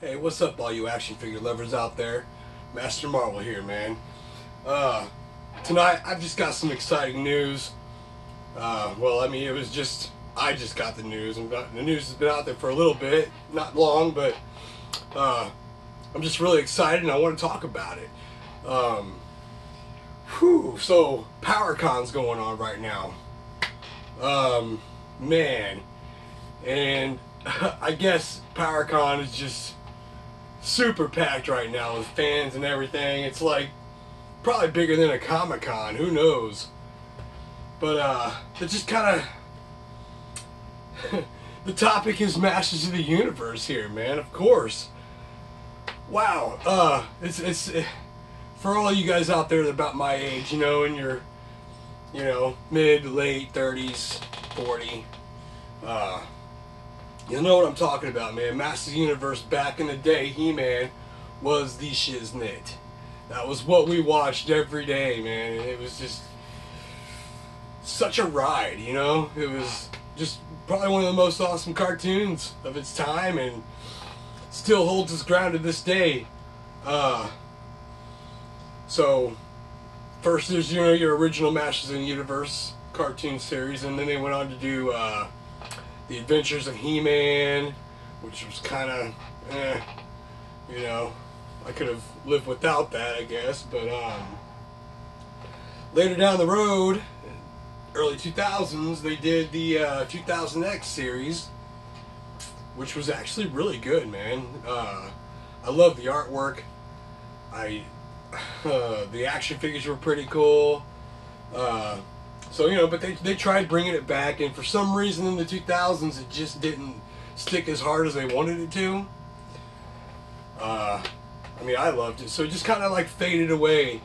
Hey, what's up, all you action figure lovers out there? Master Marvel here, man. Tonight I've just got some exciting news. Well, I mean, I just got the news, and the news has been out there for a little bit, not long, but I'm just really excited, and I want to talk about it. So PowerCon's going on right now. Man, and I guess PowerCon is just super packed right now with fans and everything. It's like probably bigger than a Comic-Con, who knows? But it just kind of the topic is Masters of the Universe here, man. Of course. Wow. It's for all you guys out there that are about my age, in your mid to late 30s, 40. You know what I'm talking about, man. Masters of the Universe back in the day, He-Man was the shiznit. That was what we watched every day, man. And it was just such a ride, It was just probably one of the most awesome cartoons of its time, and still holds its ground to this day. So first there's your original Masters of the Universe cartoon series, and then they went on to do The Adventures of He-Man, which was kind of I could have lived without that, I guess. But later down the road, early 2000s, they did the 2000X series, which was actually really good, man. I love the artwork. The action figures were pretty cool. So, but they tried bringing it back, and for some reason in the 2000s it just didn't stick as hard as they wanted it to. I mean, I loved it, so it just kind of like faded away.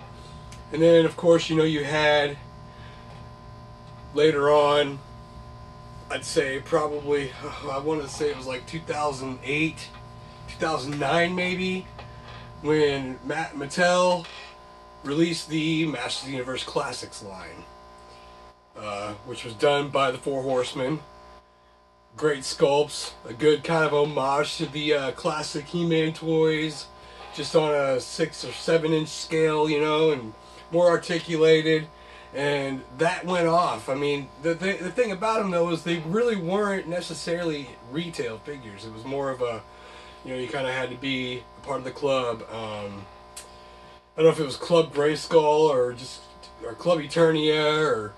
And then, of course, you had later on, I'd say probably, I want to say it was like 2008, 2009 maybe, when Mattel released the Masters of the Universe Classics line, which was done by the Four Horsemen. Great sculpts, a good kind of homage to the classic He-Man toys, just on a 6 or 7 inch scale, and more articulated. And that went off. I mean, the thing about them though is they really weren't necessarily retail figures. It was more of a, you kind of had to be a part of the club. I don't know if it was Club Grayskull or Club Eternia or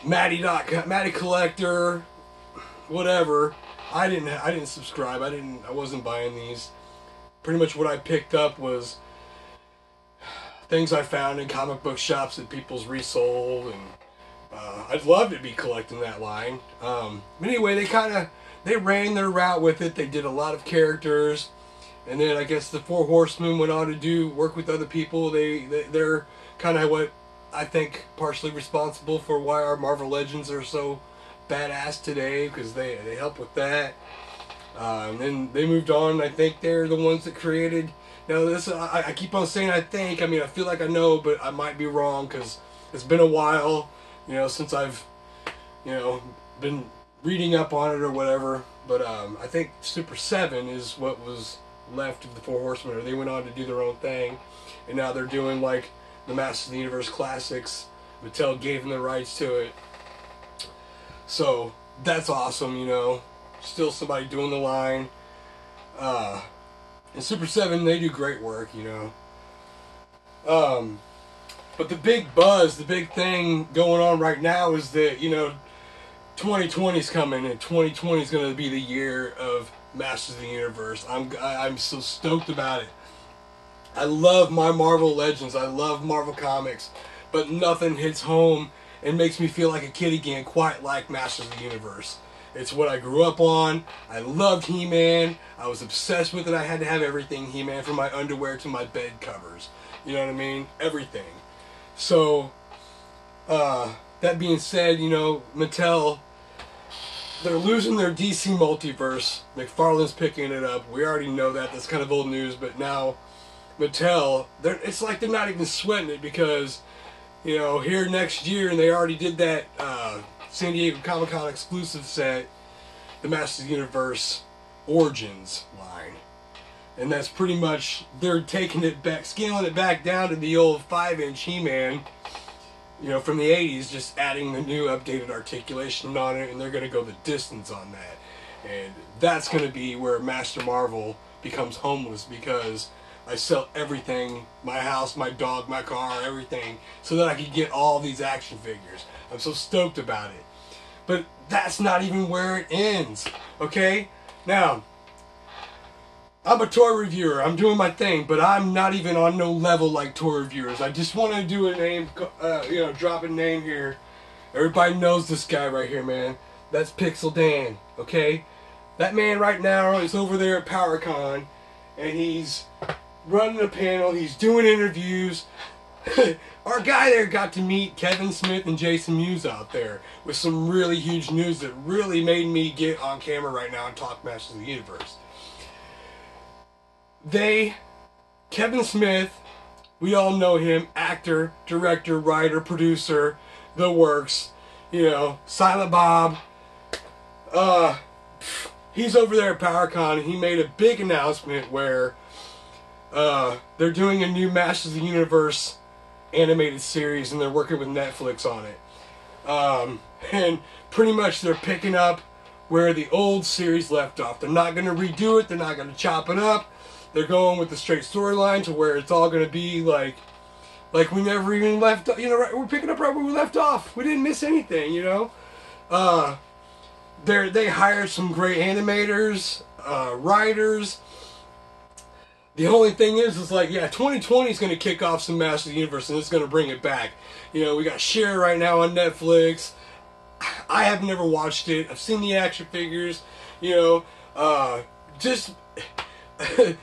Matty Collector, whatever. I didn't subscribe. I wasn't buying these. Pretty much what I picked up was things I found in comic book shops that people's resold, and I'd love to be collecting that line. But anyway, they ran their route with it. They did a lot of characters, and then I guess the Four Horsemen went on to work with other people. They're kind of what I think partially responsible for why our Marvel Legends are so badass today, because they help with that. And then they moved on. I think they're the ones that created. Now this, I keep on saying I think. I mean, I feel like I know, but I might be wrong because it's been a while, since I've, been reading up on it or whatever. But I think Super 7 is what was left of the Four Horsemen, or they went on to do their own thing, and now they're doing like the Masters of the Universe Classics. Mattel gave them the rights to it, so that's awesome. Still somebody doing the line. And Super 7, they do great work, But the big buzz, the big thing going on right now is that, 2020 is coming, and 2020 is going to be the year of Masters of the Universe. I'm so stoked about it. I love my Marvel Legends. I love Marvel Comics, but nothing hits home and makes me feel like a kid again quite like Masters of the Universe. It's what I grew up on. I loved He-Man. I was obsessed with it. I had to have everything He-Man, from my underwear to my bed covers. You know what I mean? Everything. So, that being said, Mattel, they're losing their DC multiverse. McFarlane's picking it up. We already know that. That's kind of old news. But now, Mattel, it's like they're not even sweating it, because, here next year, and they already did that San Diego Comic-Con exclusive set, the Masters of the Universe Origins line. And that's pretty much, they're taking it back, scaling it back down to the old 5-inch He-Man, you know, from the 80s, just adding the new updated articulation on it, and they're going to go the distance on that. And that's going to be where Master Marvel becomes homeless, because I sell everything, my house, my dog, my car, everything, so that I can get all these action figures. I'm so stoked about it. But that's not even where it ends, okay? Now, I'm a toy reviewer. I'm doing my thing, but I'm not even on no level like toy reviewers. I just want to do a name, you know, drop a name here. Everybody knows this guy right here, man. That's PixalDan, okay? That man right now is over there at PowerCon, and he's running a panel. He's doing interviews. Our guy there got to meet Kevin Smith and Jason Mewes out there with some really huge news that really made me get on camera right now and talk Masters of the Universe. Kevin Smith, we all know him, actor, director, writer, producer, the works, you know, Silent Bob. He's over there at PowerCon, and he made a big announcement where they're doing a new Masters of the Universe animated series, and they're working with Netflix on it. And pretty much they're picking up where the old series left off. They're not going to redo it. They're not going to chop it up. They're going with the straight storyline to where it's all going to be like we never even left, you know, right, we're picking up right where we left off. We didn't miss anything, you know. They hired some great animators, writers. The only thing is like, yeah, 2020 is going to kick off some Masters of the Universe, and it's going to bring it back. You know, we got Cher right now on Netflix. I have never watched it. I've seen the action figures, you know, just...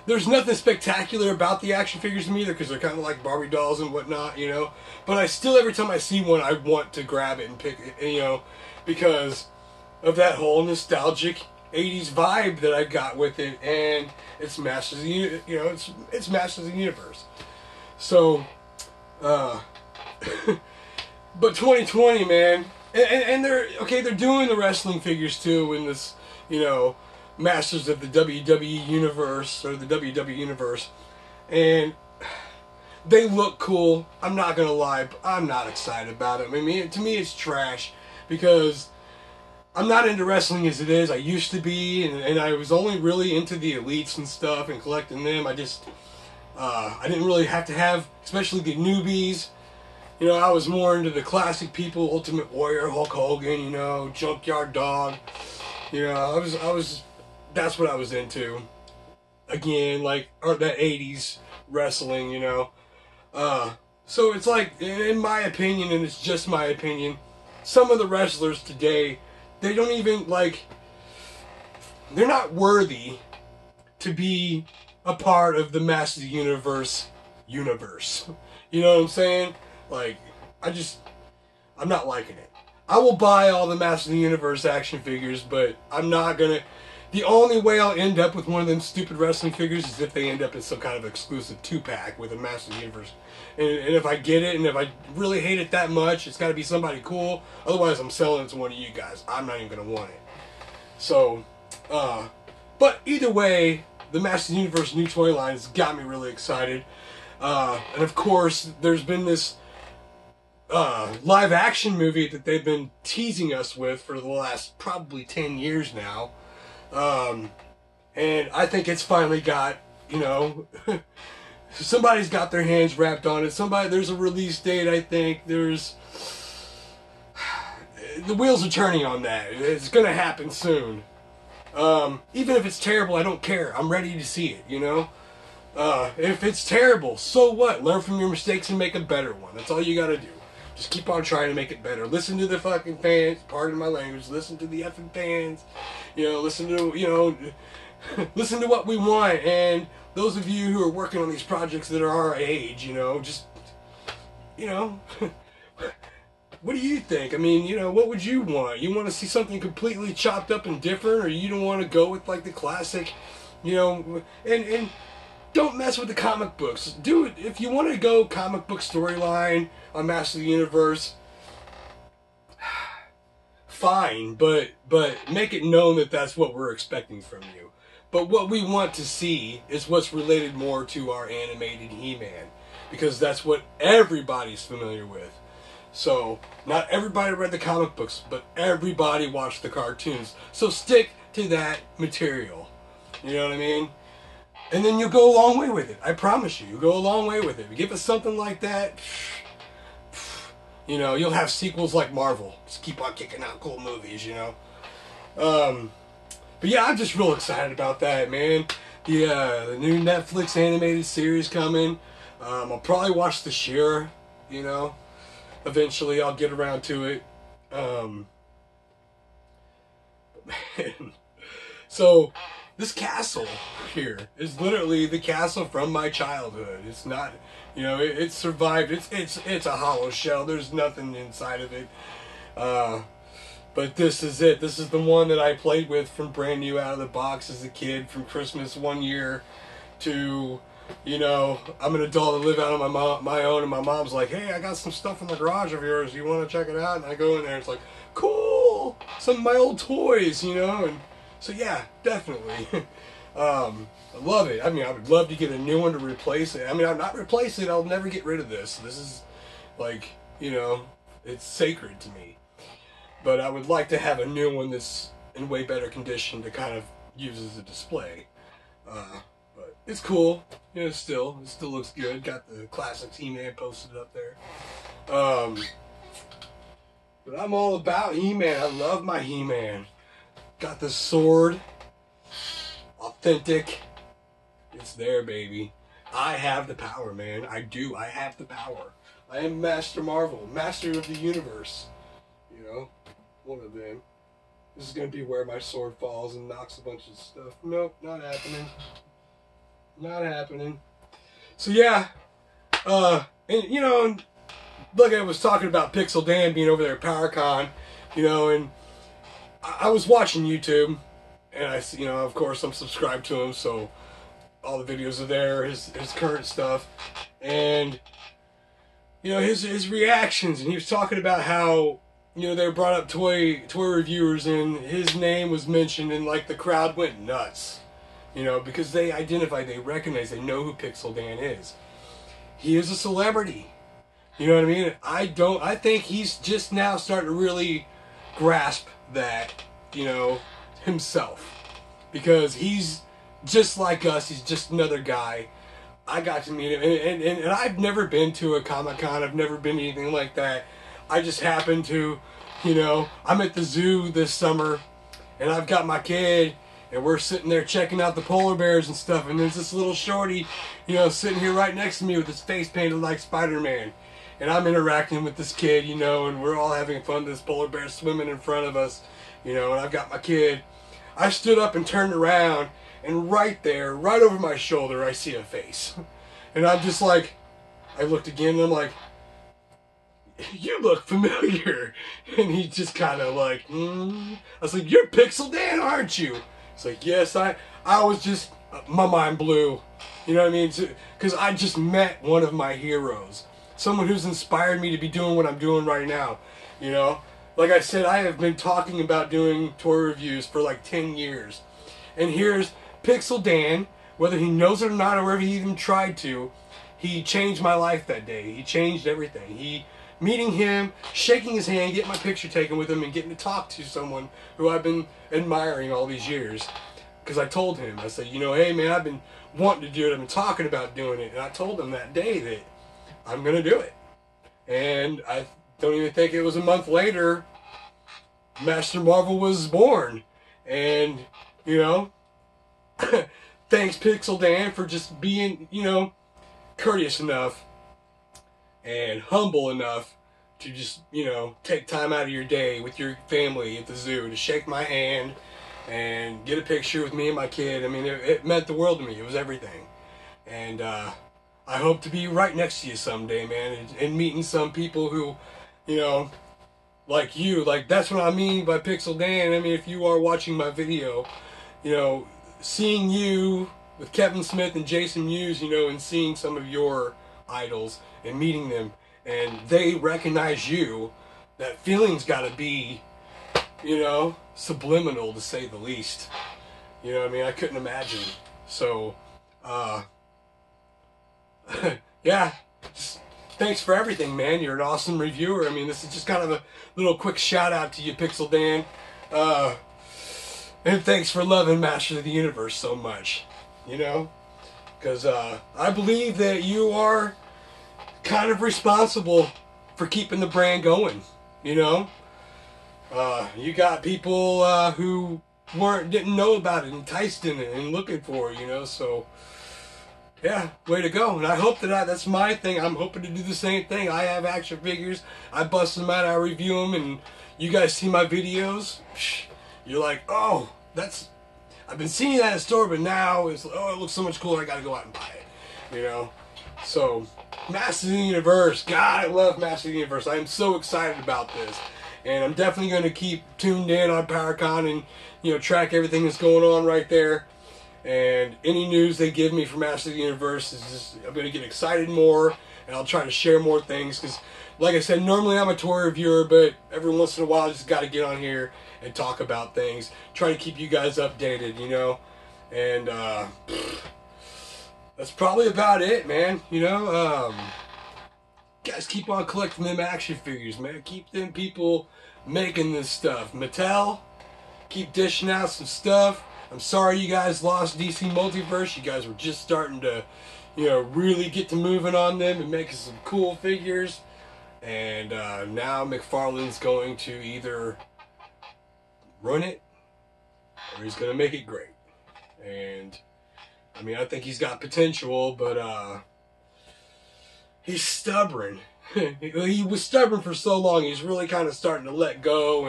There's nothing spectacular about the action figures to me either, because they're kind of like Barbie dolls and whatnot, you know. But I still, every time I see one, I want to grab it and pick it, you know, because of that whole nostalgic 80s vibe that I got with it, and it's Masters of the, you know, it's Masters of the Universe. So, but 2020, man, and they're doing the wrestling figures too in this, you know, Masters of the WWE Universe, or the WWE Universe, and they look cool. I'm not gonna lie, but I'm not excited about it. I mean, to me, it's trash, because I'm not into wrestling as it is. I used to be, and I was only really into the elites and stuff and collecting them. I didn't really have to have, especially the newbies. You know, I was more into the classic people, Ultimate Warrior, Hulk Hogan, you know, Junkyard Dog. You know, I was. That's what I was into. Again, like, or that 80s wrestling, you know. So it's like, in my opinion, and it's just my opinion, some of the wrestlers today, they don't even, like, they're not worthy to be a part of the Masters of the Universe. You know what I'm saying? Like, I'm not liking it. I will buy all the Masters of the Universe action figures, but I'm not gonna... The only way I'll end up with one of them stupid wrestling figures is if they end up in some kind of exclusive 2-pack with a Masters of the Universe. And if I get it, and if I really hate it that much, it's got to be somebody cool. Otherwise, I'm selling it to one of you guys. I'm not even going to want it. So, but either way, the Masters of the Universe new toy line has got me really excited. And of course, there's been this live action movie that they've been teasing us with for the last probably 10 years now. And I think it's finally got, you know, somebody's got their hands wrapped on it. There's a release date, I think. The wheels are turning on that. It's going to happen soon. Even if it's terrible, I don't care. I'm ready to see it, you know. If it's terrible, so what? Learn from your mistakes and make a better one. That's all you got to do. Just keep on trying to make it better. Listen to the fucking fans. Pardon my language. Listen to the effing fans. You know, listen to what we want. And those of you who are working on these projects that are our age, you know, just, you know, what do you think? I mean, you know, what would you want? You want to see something completely chopped up and different, or you don't want to go with like the classic, you know, and don't mess with the comic books. Dude, if you want to go comic book storyline on Masters of the Universe, fine, but make it known that that's what we're expecting from you. But what we want to see is what's related more to our animated He-Man, because that's what everybody's familiar with. So, not everybody read the comic books, but everybody watched the cartoons. So stick to that material. You know what I mean? And then you'll go a long way with it. I promise you, you'll go a long way with it. Give us something like that, you know, you'll have sequels like Marvel. Just keep on kicking out cool movies, you know. But yeah, I'm just real excited about that, man. The new Netflix animated series coming. I'll probably watch The Shearer, you know. Eventually, I'll get around to it. But man, so this castle here is literally the castle from my childhood. It's not, you know, it survived. It's a hollow shell. There's nothing inside of it. But this is it. This is the one that I played with from brand new out of the box as a kid, from Christmas one year to, you know, I'm an adult and live out on my own, and my mom's like, hey, I got some stuff in the garage of yours. You want to check it out? And I go in there, and it's like, cool, some of my old toys, you know. And so yeah, definitely. I love it. I mean, I would love to get a new one to replace it. I mean, I'll not replace it. I'll never get rid of this. This is like, you know, it's sacred to me. But I would like to have a new one that's in way better condition to kind of use as a display. But it's cool. You know, it still looks good. Got the classics He-Man posted up there. But I'm all about He-Man. I love my He-Man. Got the sword. Authentic. It's there, baby. I have the power, man. I do. I have the power. I am Master Marvel, Master of the Universe. You know, one of them. This is going to be where my sword falls and knocks a bunch of stuff. Nope, not happening. Not happening. So yeah, and you know, look, I was talking about PixalDan being over there at PowerCon, you know, and I was watching YouTube, and I, you know, of course I'm subscribed to him, so all the videos are there, his current stuff, and you know, his reactions, and he was talking about how, you know, they brought up toy reviewers, and his name was mentioned, and like the crowd went nuts, you know, because they identify, they recognize, they know who PixalDan is. He is a celebrity. You know what I mean? I think he's just now starting to really grasp that, you know, himself. Because he's just like us. He's just another guy. I got to meet him. And I've never been to a Comic-Con. I've never been to anything like that. I just happened to, you know, I'm at the zoo this summer. And I've got my kid. And we're sitting there checking out the polar bears and stuff. And there's this little shorty, you know, sitting here right next to me with his face painted like Spider-Man. And I'm interacting with this kid, you know, and we're all having fun. This polar bear swimming in front of us, you know, and I've got my kid. I stood up and turned around, and right there, right over my shoulder, I see a face. And I'm just like, I looked again, and I'm like, you look familiar. And he just kind of like, I was like, you're PixalDan, aren't you? It's like, yes, I was just, my mind blew. You know what I mean? Because I just met one of my heroes. Someone who's inspired me to be doing what I'm doing right now, you know? Like I said, I have been talking about doing toy reviews for like 10 years. And here's PixalDan, whether he knows it or not, or whether he even tried to, he changed my life that day. He changed everything. Meeting him, shaking his hand, getting my picture taken with him, and getting to talk to someone who I've been admiring all these years. Because I told him, I said, you know, hey man, I've been wanting to do it. I've been talking about doing it. And I told him that day that I'm going to do it. And I don't even think it was a month later, Master Marvel was born. And, you know, thanks PixalDan for just being, you know, courteous enough and humble enough to just, you know, take time out of your day with your family at the zoo to shake my hand and get a picture with me and my kid. I mean, it meant the world to me. It was everything. And, I hope to be right next to you someday, man, and meeting some people who, you know, like you. Like, that's what I mean by PixalDan. I mean, if you are watching my video, you know, seeing you with Kevin Smith and Jason Mewes, you know, and seeing some of your idols and meeting them, and they recognize you, that feeling's got to be, you know, subliminal, to say the least. You know what I mean? I couldn't imagine. So, yeah. Just thanks for everything, man. You're an awesome reviewer. I mean, this is just kind of a little quick shout out to you, PixalDan. And thanks for loving Masters of the Universe so much. You know? Because I believe that you are kind of responsible for keeping the brand going. You know? You got people who didn't know about it, enticed in it, and looking for it, you know, so yeah, way to go. And I hope that that's my thing. I'm hoping to do the same thing. I have action figures, I bust them out, I review them, and you guys see my videos, you're like, oh, I've been seeing that in the store, but now it's, oh, it looks so much cooler, I gotta go out and buy it, you know. So Masters of the Universe, God, I love Masters of the Universe. I am so excited about this. And I'm definitely going to keep tuned in on PowerCon and, you know, track everything that's going on right there. And any news they give me from Masters of the Universe is just, I'm going to get excited more, and I'll try to share more things. Because, like I said, normally I'm a toy reviewer, but every once in a while I just got to get on here and talk about things. Try to keep you guys updated, you know. And that's probably about it, man. You know, guys, keep on collecting them action figures, man. Keep them people making this stuff. Mattel, keep dishing out some stuff. I'm sorry you guys lost DC Multiverse. You guys were just starting to, you know, really get to moving on them and making some cool figures. And now McFarlane's going to either run it or he's going to make it great. And, I mean, I think he's got potential, but he's stubborn. He was stubborn for so long. He's really kind of starting to let go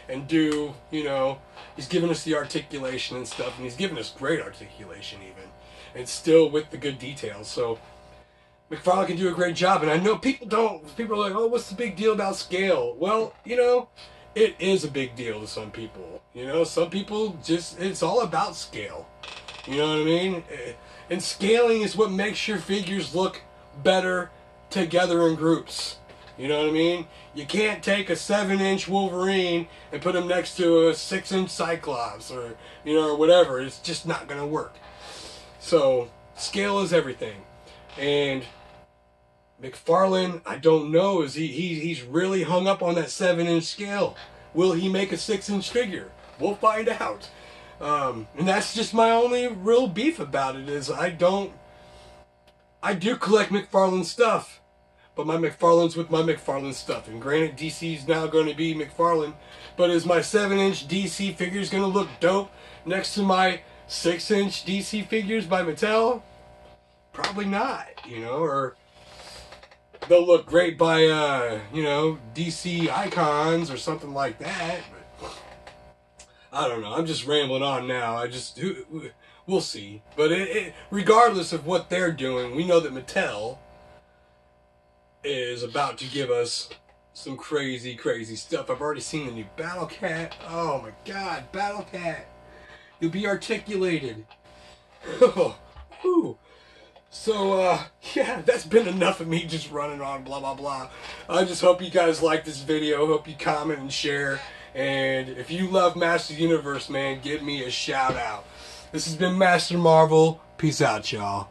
and do, you know, he's giving us the articulation and stuff, and he's giving us great articulation even, and still with the good details. So McFarlane can do a great job, and I know people are like, oh, what's the big deal about scale? Well, you know, it is a big deal to some people. You know, some people just, it's all about scale. You know what I mean? And scaling is what makes your figures look better together in groups. You know what I mean? You can't take a 7-inch Wolverine and put him next to a 6-inch Cyclops or, you know, or whatever. It's just not going to work. So, scale is everything. And McFarlane, I don't know, he's really hung up on that 7-inch scale. Will he make a 6-inch figure? We'll find out. And that's just my only real beef about it, is I do collect McFarlane stuff, but my McFarlane's with my McFarlane stuff. And granted, DC's now going to be McFarlane, but is my 7-inch DC figures going to look dope next to my 6-inch DC figures by Mattel? Probably not, you know, or they'll look great by, you know, DC Icons or something like that, but I don't know. I'm just rambling on now. We'll see. But regardless of what they're doing, we know that Mattel is about to give us some crazy, crazy stuff. I've already seen the new Battle Cat. Oh my God, Battle Cat. You'll be articulated. Oh, whew. So, yeah, that's been enough of me just running on blah, blah, blah. I just hope you guys like this video. Hope you comment and share. And if you love Masters of the Universe, man, give me a shout out. This has been Master Marvel. Peace out, y'all.